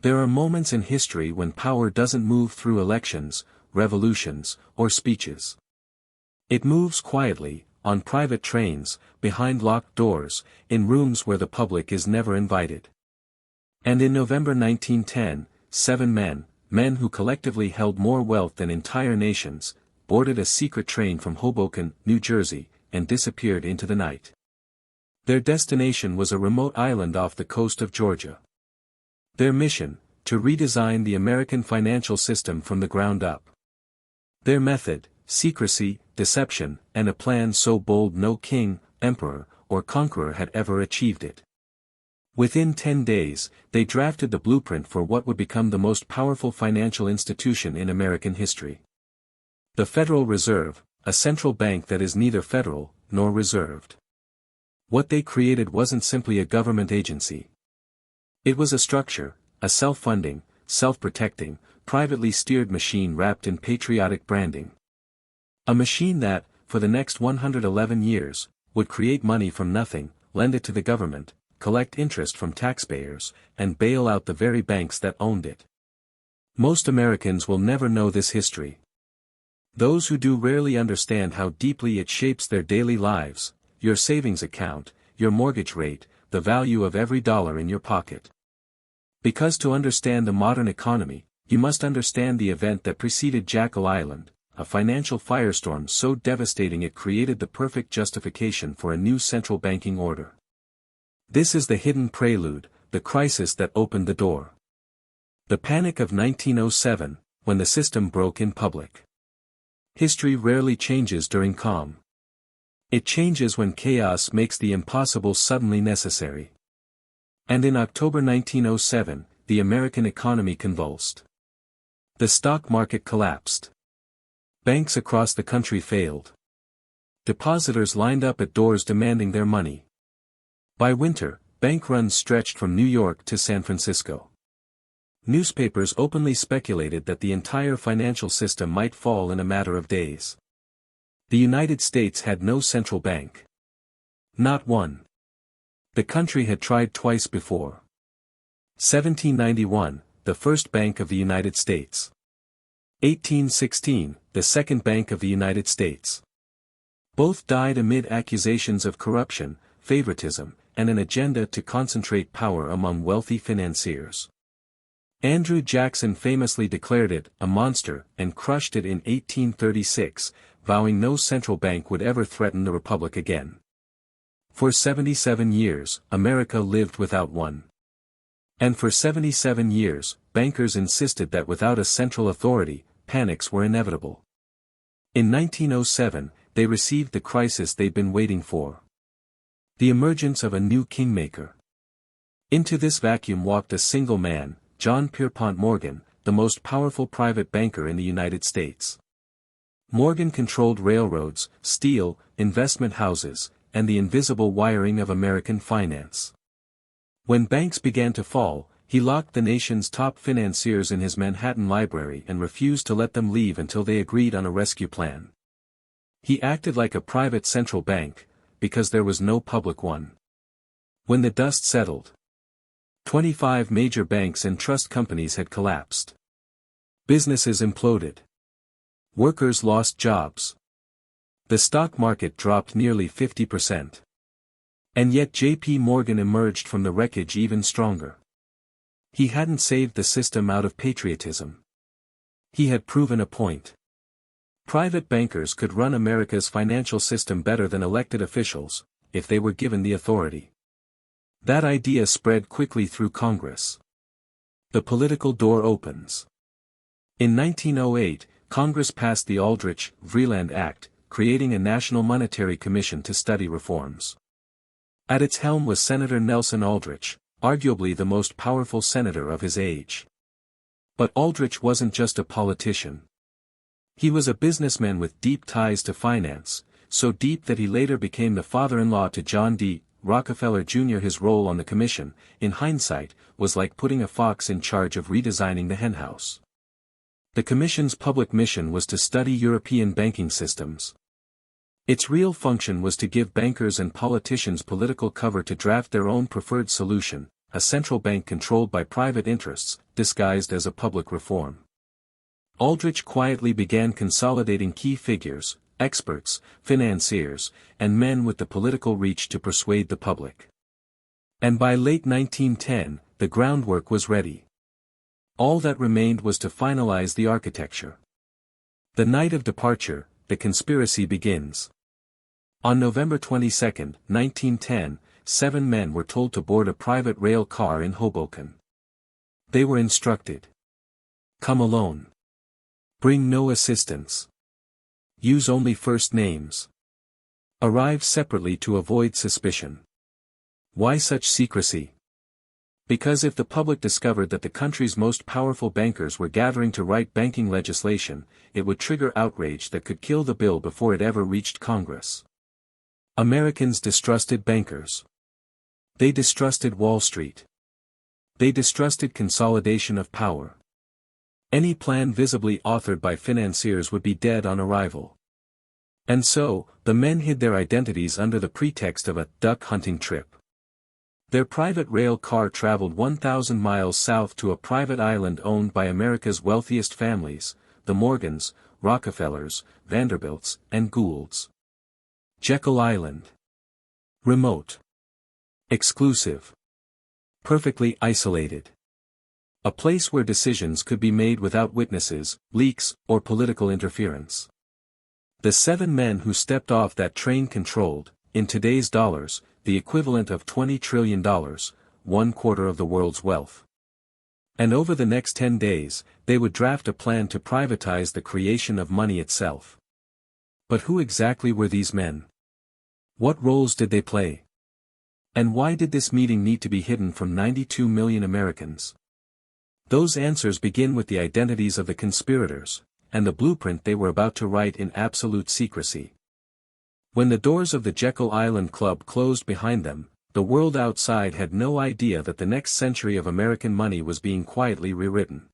There are moments in history when power doesn't move through elections, revolutions, or speeches. It moves quietly, on private trains, behind locked doors, in rooms where the public is never invited. And in November 1910, 7 men who collectively held more wealth than entire nations, boarded a secret train from Hoboken, New Jersey, and disappeared into the night. Their destination was a remote island off the coast of Georgia. Their mission, to redesign the American financial system from the ground up. Their method, secrecy, deception, and a plan so bold no king, emperor, or conqueror had ever achieved it. Within 10 days, they drafted the blueprint for what would become the most powerful financial institution in American history. The Federal Reserve, a central bank that is neither federal, nor reserved. What they created wasn't simply a government agency. It was a structure, a self-funding, self-protecting, privately steered machine wrapped in patriotic branding. A machine that, for the next 111 years, would create money from nothing, lend it to the government, collect interest from taxpayers, and bail out the very banks that owned it. Most Americans will never know this history. Those who do rarely understand how deeply it shapes their daily lives, your savings account, your mortgage rate, the value of every dollar in your pocket. Because to understand the modern economy, you must understand the event that preceded Jekyll Island, a financial firestorm so devastating it created the perfect justification for a new central banking order. This is the hidden prelude, the crisis that opened the door. The panic of 1907, when the system broke in public. History rarely changes during calm. It changes when chaos makes the impossible suddenly necessary. And in October 1907, the American economy convulsed. The stock market collapsed. Banks across the country failed. Depositors lined up at doors demanding their money. By winter, bank runs stretched from New York to San Francisco. Newspapers openly speculated that the entire financial system might fall in a matter of days. The United States had no central bank. Not one. The country had tried twice before. 1791, the first Bank of the United States. 1816, the Second Bank of the United States. Both died amid accusations of corruption, favoritism, and an agenda to concentrate power among wealthy financiers. Andrew Jackson famously declared it a monster and crushed it in 1836, vowing no central bank would ever threaten the republic again. For 77 years, America lived without one. And for 77 years, bankers insisted that without a central authority, panics were inevitable. In 1907, they received the crisis they'd been waiting for. The emergence of a new kingmaker. Into this vacuum walked a single man, John Pierpont Morgan, the most powerful private banker in the United States. Morgan controlled railroads, steel, investment houses, and the invisible wiring of American finance. When banks began to fall, he locked the nation's top financiers in his Manhattan library and refused to let them leave until they agreed on a rescue plan. He acted like a private central bank, because there was no public one. When the dust settled, 25 major banks and trust companies had collapsed. Businesses imploded. Workers lost jobs. The stock market dropped nearly 50%. And yet J.P. Morgan emerged from the wreckage even stronger. He hadn't saved the system out of patriotism. He had proven a point. Private bankers could run America's financial system better than elected officials, if they were given the authority. That idea spread quickly through Congress. The political door opens. In 1908, Congress passed the Aldrich-Vreeland Act, creating a National Monetary Commission to study reforms. At its helm was Senator Nelson Aldrich, arguably the most powerful senator of his age. But Aldrich wasn't just a politician. He was a businessman with deep ties to finance, so deep that he later became the father-in-law to John D. Rockefeller Jr. His role on the commission, in hindsight, was like putting a fox in charge of redesigning the henhouse. The commission's public mission was to study European banking systems. Its real function was to give bankers and politicians political cover to draft their own preferred solution, a central bank controlled by private interests, disguised as a public reform. Aldrich quietly began consolidating key figures, experts, financiers, and men with the political reach to persuade the public. And by late 1910, the groundwork was ready. All that remained was to finalize the architecture. The night of departure, the conspiracy begins. On November 22, 1910, 7 men were told to board a private rail car in Hoboken. They were instructed. Come alone. Bring no assistance. Use only first names. Arrive separately to avoid suspicion. Why such secrecy? Because if the public discovered that the country's most powerful bankers were gathering to write banking legislation, it would trigger outrage that could kill the bill before it ever reached Congress. Americans distrusted bankers. They distrusted Wall Street. They distrusted consolidation of power. Any plan visibly authored by financiers would be dead on arrival. And so, the men hid their identities under the pretext of a duck hunting trip. Their private rail car traveled 1,000 miles south to a private island owned by America's wealthiest families, the Morgans, Rockefellers, Vanderbilts, and Goulds. Jekyll Island. Remote. Exclusive. Perfectly isolated. A place where decisions could be made without witnesses, leaks, or political interference. The 7 men who stepped off that train controlled, in today's dollars, the equivalent of $20 trillion, 1/4 of the world's wealth. And over the next 10 days, they would draft a plan to privatize the creation of money itself. But who exactly were these men? What roles did they play? And why did this meeting need to be hidden from 92 million Americans? Those answers begin with the identities of the conspirators, and the blueprint they were about to write in absolute secrecy. When the doors of the Jekyll Island Club closed behind them, the world outside had no idea that the next century of American money was being quietly rewritten.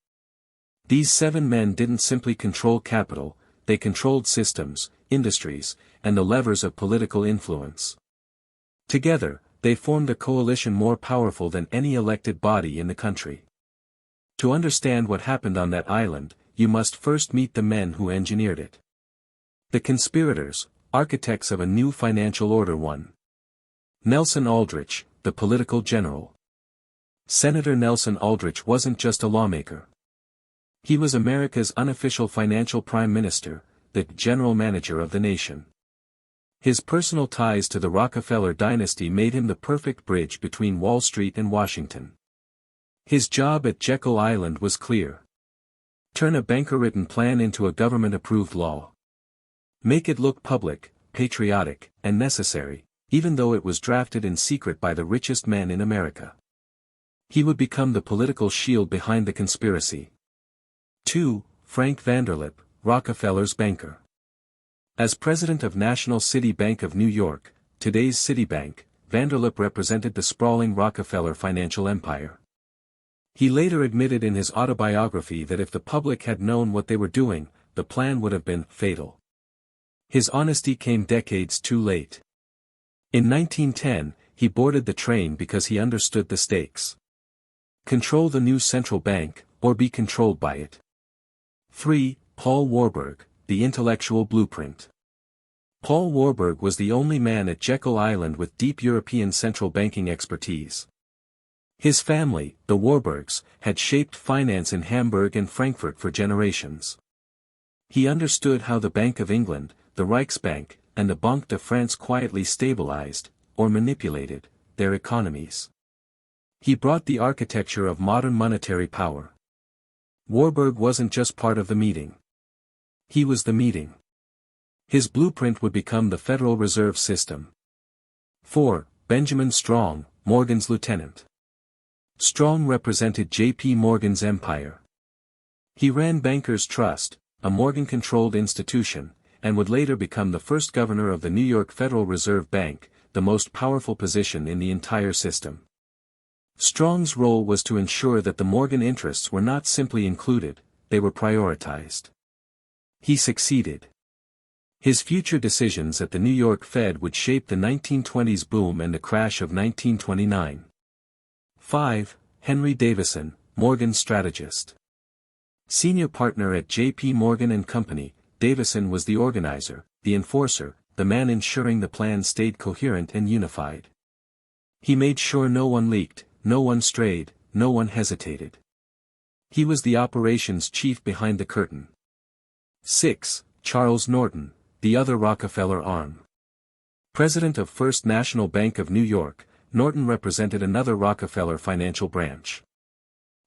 These 7 men didn't simply control capital, they controlled systems, industries, and the levers of political influence. Together, they formed a coalition more powerful than any elected body in the country. To understand what happened on that island, you must first meet the men who engineered it. The conspirators, architects of a new financial order. 1. Nelson Aldrich, the political general. Senator Nelson Aldrich wasn't just a lawmaker. He was America's unofficial financial prime minister, the general manager of the nation. His personal ties to the Rockefeller dynasty made him the perfect bridge between Wall Street and Washington. His job at Jekyll Island was clear. Turn a banker-written plan into a government-approved law. Make it look public, patriotic, and necessary, even though it was drafted in secret by the richest men in America. He would become the political shield behind the conspiracy. 2. Frank Vanderlip, Rockefeller's banker. As president of National City Bank of New York, today's Citibank, Vanderlip represented the sprawling Rockefeller financial empire. He later admitted in his autobiography that if the public had known what they were doing, the plan would have been fatal. His honesty came decades too late. In 1910, he boarded the train because he understood the stakes. Control the new central bank, or be controlled by it. 3. Paul Warburg, the intellectual blueprint. Paul Warburg was the only man at Jekyll Island with deep European central banking expertise. His family, the Warburgs, had shaped finance in Hamburg and Frankfurt for generations. He understood how the Bank of England, the Reichsbank, and the Banque de France quietly stabilized, or manipulated, their economies. He brought the architecture of modern monetary power. Warburg wasn't just part of the meeting. He was the meeting. His blueprint would become the Federal Reserve System. 4. Benjamin Strong, Morgan's lieutenant. Strong represented J.P. Morgan's empire. He ran Bankers Trust, a Morgan-controlled institution, and would later become the first governor of the New York Federal Reserve Bank, the most powerful position in the entire system. Strong's role was to ensure that the Morgan interests were not simply included, they were prioritized. He succeeded. His future decisions at the New York Fed would shape the 1920s boom and the crash of 1929. 5. Henry Davison, Morgan strategist. Senior partner at J.P. Morgan & Company, Davison was the organizer, the enforcer, the man ensuring the plan stayed coherent and unified. He made sure no one leaked, no one strayed, no one hesitated. He was the operations chief behind the curtain. 6. Charles Norton, the other Rockefeller arm. President of First National Bank of New York, Norton represented another Rockefeller financial branch.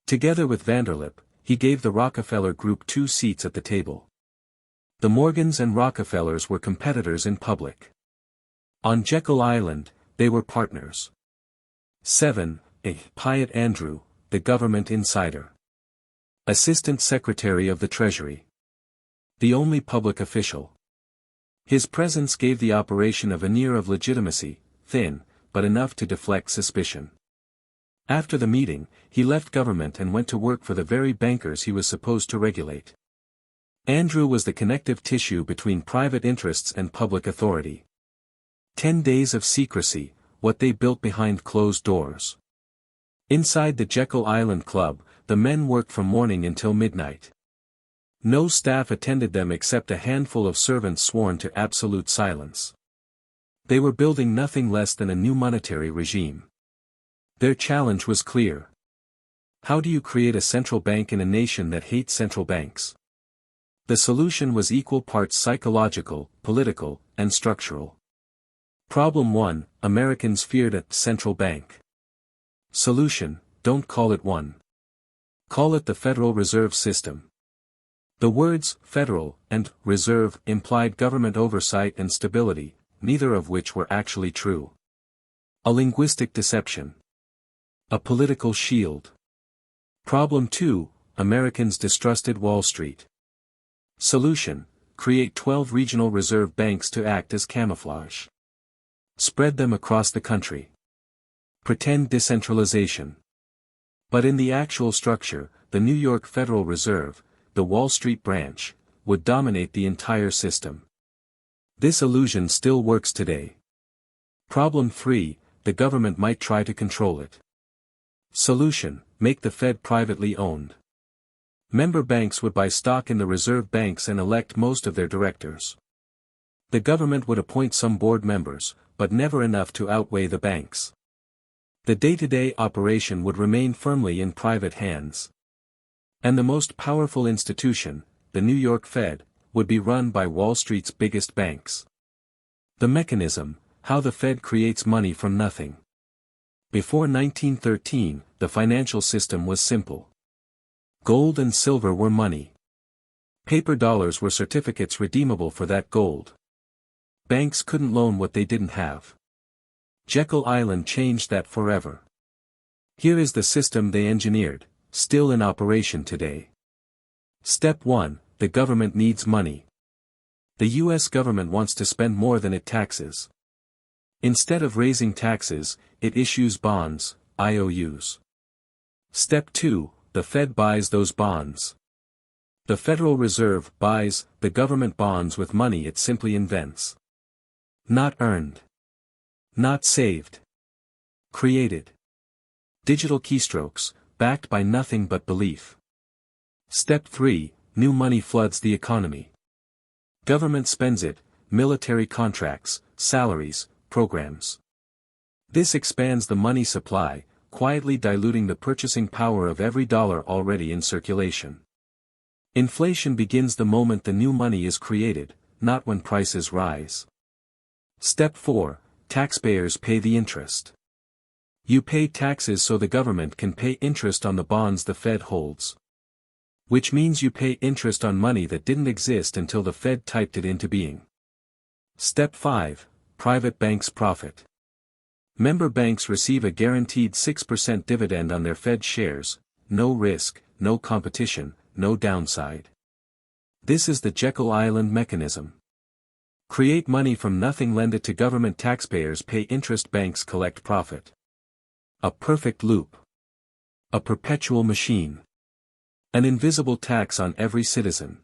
Together with Vanderlip, he gave the Rockefeller Group 2 seats at the table. The Morgans and Rockefellers were competitors in public. On Jekyll Island, they were partners. 7. Piatt Andrew, the government insider. Assistant Secretary of the Treasury. The only public official. His presence gave the operation a veneer of legitimacy, thin, but enough to deflect suspicion. After the meeting, he left government and went to work for the very bankers he was supposed to regulate. Andrew was the connective tissue between private interests and public authority. 10 days of secrecy, what they built behind closed doors. Inside the Jekyll Island Club, the men worked from morning until midnight. No staff attended them except a handful of servants sworn to absolute silence. They were building nothing less than a new monetary regime. Their challenge was clear. How do you create a central bank in a nation that hates central banks? The solution was equal parts psychological, political, and structural. Problem 1, Americans feared a central bank. Solution, don't call it one. Call it the Federal Reserve System. The words federal and reserve implied government oversight and stability, neither of which were actually true. A linguistic deception. A political shield. Problem 2, Americans distrusted Wall Street. Solution, create 12 regional reserve banks to act as camouflage. Spread them across the country. Pretend decentralization. But in the actual structure, the New York Federal Reserve, the Wall Street branch, would dominate the entire system. This illusion still works today. Problem 3, the government might try to control it. Solution, make the Fed privately owned. Member banks would buy stock in the reserve banks and elect most of their directors. The government would appoint some board members, but never enough to outweigh the banks. The day-to-day operation would remain firmly in private hands. And the most powerful institution, the New York Fed, would be run by Wall Street's biggest banks. The mechanism, how the Fed creates money from nothing. Before 1913, the financial system was simple. Gold and silver were money. Paper dollars were certificates redeemable for that gold. Banks couldn't loan what they didn't have. Jekyll Island changed that forever. Here is the system they engineered, still in operation today. Step 1, the government needs money. The U.S. government wants to spend more than it taxes. Instead of raising taxes, it issues bonds, IOUs. Step 2, the Fed buys those bonds. The Federal Reserve buys the government bonds with money it simply invents. Not earned. Not saved. Created. Digital keystrokes, backed by nothing but belief. Step 3, new money floods the economy. Government spends it, military contracts, salaries, programs. This expands the money supply, quietly diluting the purchasing power of every dollar already in circulation. Inflation begins the moment the new money is created, not when prices rise. Step 4, taxpayers pay the interest. You pay taxes so the government can pay interest on the bonds the Fed holds. Which means you pay interest on money that didn't exist until the Fed typed it into being. Step 5, private banks profit. Member banks receive a guaranteed 6% dividend on their Fed shares, no risk, no competition, no downside. This is the Jekyll Island mechanism. Create money from nothing, lend it to government, taxpayers pay interest, banks collect profit. A perfect loop. A perpetual machine. An invisible tax on every citizen.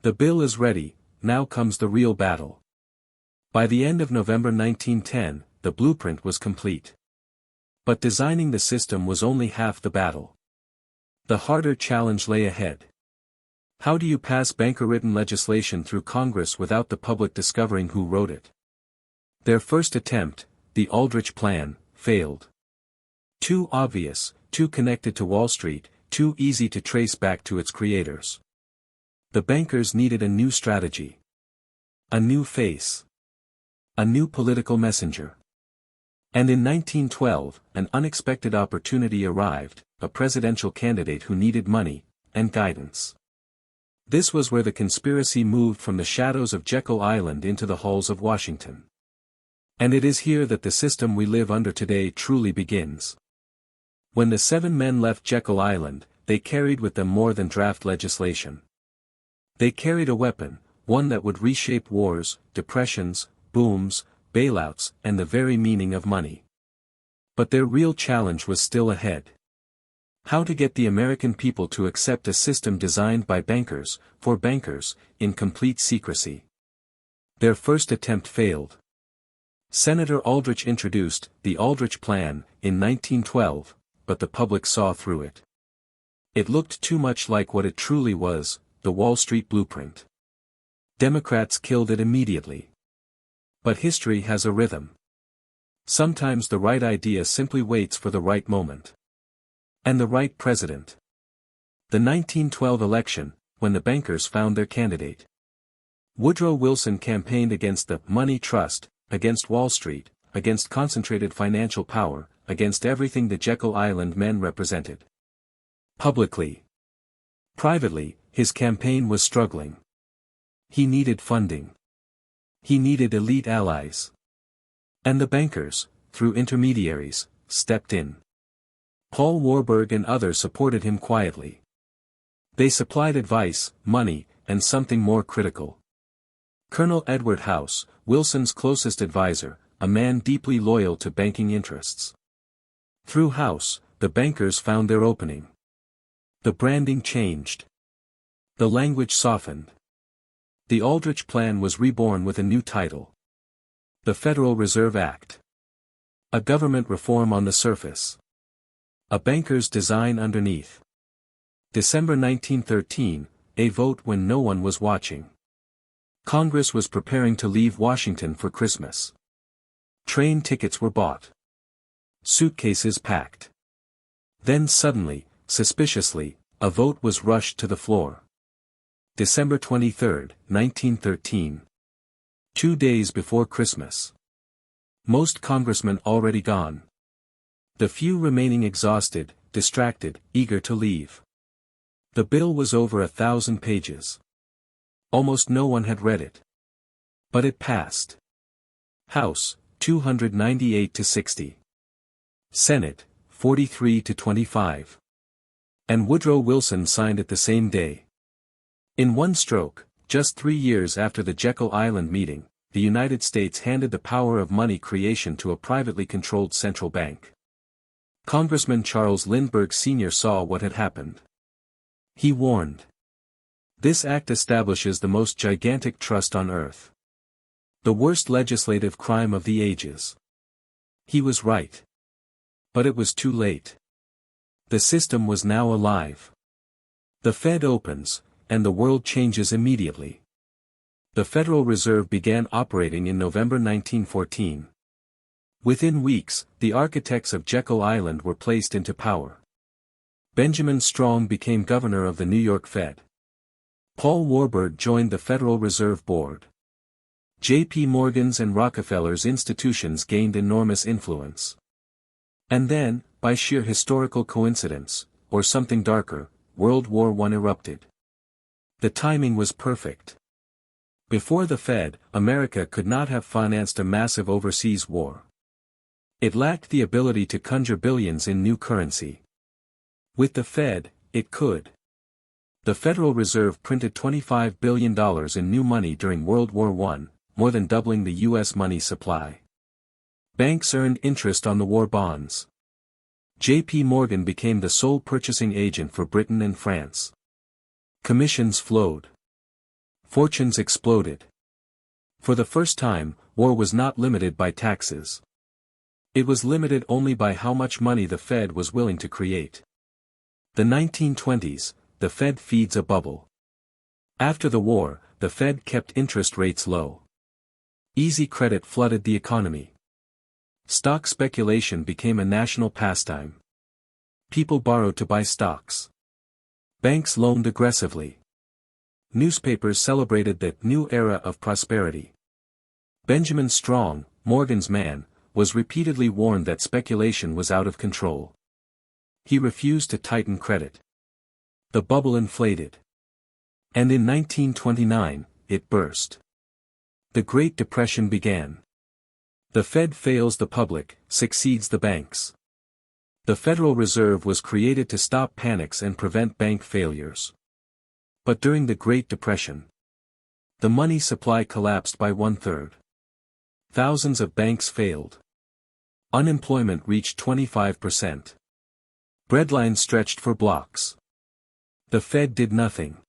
The bill is ready, now comes the real battle. By the end of November 1910, the blueprint was complete. But designing the system was only half the battle. The harder challenge lay ahead. How do you pass banker-written legislation through Congress without the public discovering who wrote it? Their first attempt, the Aldrich Plan, failed. Too obvious, too connected to Wall Street, too easy to trace back to its creators. The bankers needed a new strategy. A new face. A new political messenger. And in 1912, an unexpected opportunity arrived, a presidential candidate who needed money, and guidance. This was where the conspiracy moved from the shadows of Jekyll Island into the halls of Washington. And it is here that the system we live under today truly begins. When the 7 men left Jekyll Island, they carried with them more than draft legislation. They carried a weapon, one that would reshape wars, depressions, booms, bailouts, and the very meaning of money. But their real challenge was still ahead. How to get the American people to accept a system designed by bankers, for bankers, in complete secrecy. Their first attempt failed. Senator Aldrich introduced the Aldrich Plan in 1912, but the public saw through it. It looked too much like what it truly was, the Wall Street blueprint. Democrats killed it immediately. But history has a rhythm. Sometimes the right idea simply waits for the right moment. And the right president. The 1912 election, when the bankers found their candidate. Woodrow Wilson campaigned against the money trust, against Wall Street, against concentrated financial power, against everything the Jekyll Island men represented. Publicly. Privately, his campaign was struggling. He needed funding. He needed elite allies. And the bankers, through intermediaries, stepped in. Paul Warburg and others supported him quietly. They supplied advice, money, and something more critical. Colonel Edward House, Wilson's closest advisor, a man deeply loyal to banking interests. Through House, the bankers found their opening. The branding changed. The language softened. The Aldrich Plan was reborn with a new title. The Federal Reserve Act. A government reform on the surface. A banker's design underneath. December 1913, a vote when no one was watching. Congress was preparing to leave Washington for Christmas. Train tickets were bought. Suitcases packed. Then suddenly, suspiciously, a vote was rushed to the floor. December 23, 1913. 2 days before Christmas. Most congressmen already gone. The few remaining exhausted, distracted, eager to leave. The bill was over 1,000 pages. Almost no one had read it. But it passed. House, 298 to 60. Senate, 43 to 25. And Woodrow Wilson signed it the same day. In one stroke, just 3 years after the Jekyll Island meeting, the United States handed the power of money creation to a privately controlled central bank. Congressman Charles Lindbergh Sr. saw what had happened. He warned. This act establishes the most gigantic trust on earth. The worst legislative crime of the ages. He was right. But it was too late. The system was now alive. The Fed opens, and the world changes immediately. The Federal Reserve began operating in November 1914. Within weeks, the architects of Jekyll Island were placed into power. Benjamin Strong became governor of the New York Fed. Paul Warburg joined the Federal Reserve Board. J.P. Morgan's and Rockefeller's institutions gained enormous influence. And then, by sheer historical coincidence, or something darker, World War I erupted. The timing was perfect. Before the Fed, America could not have financed a massive overseas war. It lacked the ability to conjure billions in new currency. With the Fed, it could. The Federal Reserve printed $25 billion in new money during World War I, more than doubling the U.S. money supply. Banks earned interest on the war bonds. J.P. Morgan became the sole purchasing agent for Britain and France. Commissions flowed. Fortunes exploded. For the first time, war was not limited by taxes. It was limited only by how much money the Fed was willing to create. The 1920s, the Fed feeds a bubble. After the war, the Fed kept interest rates low. Easy credit flooded the economy. Stock speculation became a national pastime. People borrowed to buy stocks. Banks loaned aggressively. Newspapers celebrated the new era of prosperity. Benjamin Strong, Morgan's man, was repeatedly warned that speculation was out of control. He refused to tighten credit. The bubble inflated. And in 1929, it burst. The Great Depression began. The Fed fails the public, succeeds the banks. The Federal Reserve was created to stop panics and prevent bank failures. But during the Great Depression, the money supply collapsed by 1/3. Thousands of banks failed. Unemployment reached 25%. Breadlines stretched for blocks. The Fed did nothing.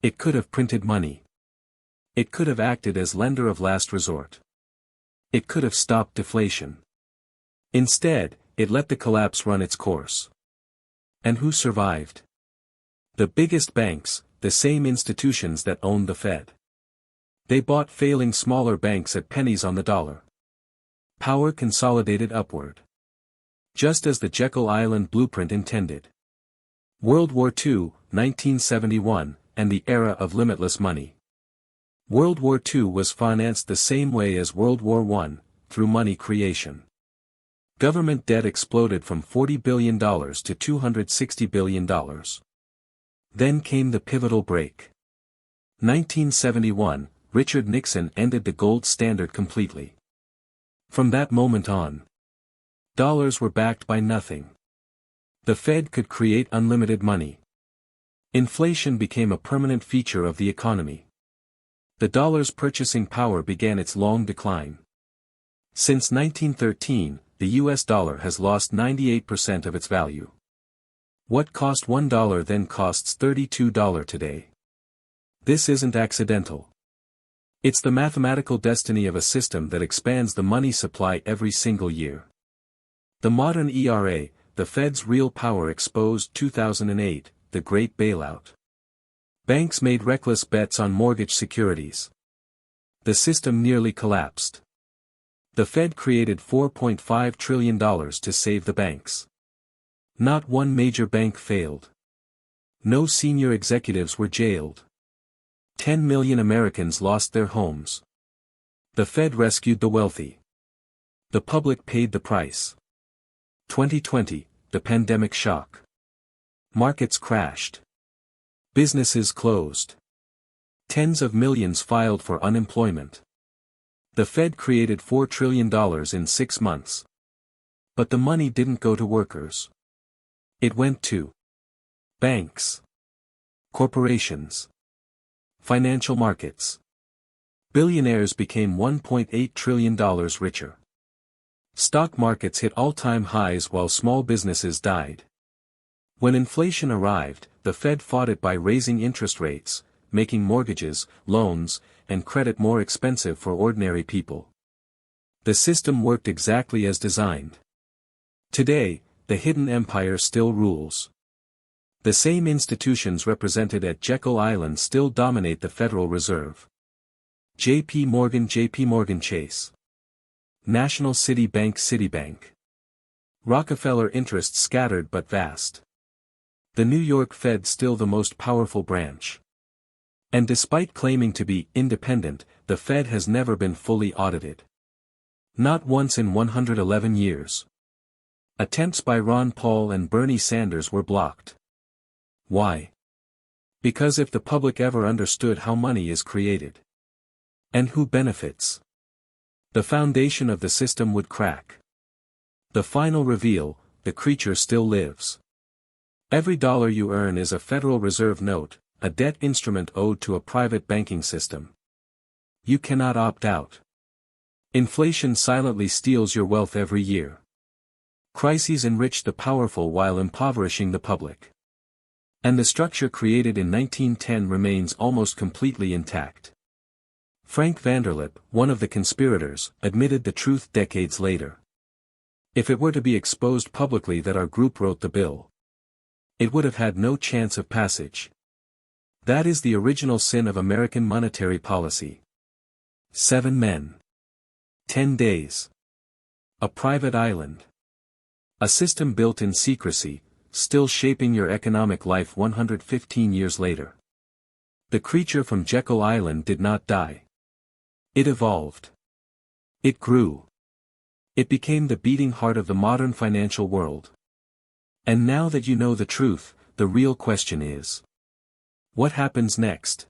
It could have printed money. It could have acted as lender of last resort. It could have stopped deflation. Instead, it let the collapse run its course. And who survived? The biggest banks, the same institutions that owned the Fed. They bought failing smaller banks at pennies on the dollar. Power consolidated upward. Just as the Jekyll Island blueprint intended. World War II, 1971, and the era of limitless money. World War II was financed the same way as World War I, through money creation. Government debt exploded from $40 billion to $260 billion. Then came the pivotal break. 1971, Richard Nixon ended the gold standard completely. From that moment on, dollars were backed by nothing. The Fed could create unlimited money. Inflation became a permanent feature of the economy. The dollar's purchasing power began its long decline. Since 1913, the US dollar has lost 98% of its value. What cost $1 then costs $32 today. This isn't accidental. It's the mathematical destiny of a system that expands the money supply every single year. The modern ERA, the Fed's real power exposed 2008, the Great Bailout. Banks made reckless bets on mortgage securities. The system nearly collapsed. The Fed created $4.5 trillion to save the banks. Not one major bank failed. No senior executives were jailed. 10 million Americans lost their homes. The Fed rescued the wealthy. The public paid the price. 2020, the pandemic shock. Markets crashed. Businesses closed. Tens of millions filed for unemployment. The Fed created $4 trillion in 6 months. But the money didn't go to workers. It went to banks, corporations, financial markets. Billionaires became $1.8 trillion richer. Stock markets hit all-time highs while small businesses died. When inflation arrived, the Fed fought it by raising interest rates, making mortgages, loans, and credit more expensive for ordinary people. The system worked exactly as designed. Today, the hidden empire still rules. The same institutions represented at Jekyll Island still dominate the Federal Reserve. J.P. Morgan Chase. National City Bank Citibank. Rockefeller interests scattered but vast. The New York Fed still the most powerful branch. And despite claiming to be independent, the Fed has never been fully audited. Not once in 111 years. Attempts by Ron Paul and Bernie Sanders were blocked. Why? Because if the public ever understood how money is created, and who benefits, the foundation of the system would crack. The final reveal, the creature still lives. Every dollar you earn is a Federal Reserve note, a debt instrument owed to a private banking system. You cannot opt out. Inflation silently steals your wealth every year. Crises enrich the powerful while impoverishing the public. And the structure created in 1910 remains almost completely intact. Frank Vanderlip, one of the conspirators, admitted the truth decades later. If it were to be exposed publicly that our group wrote the bill, it would have had no chance of passage. That is the original sin of American monetary policy. 7 men. 10 days. A private island. A system built in secrecy, still shaping your economic life 115 years later. The creature from Jekyll Island did not die. It evolved. It grew. It became the beating heart of the modern financial world. And now that you know the truth, the real question is: what happens next?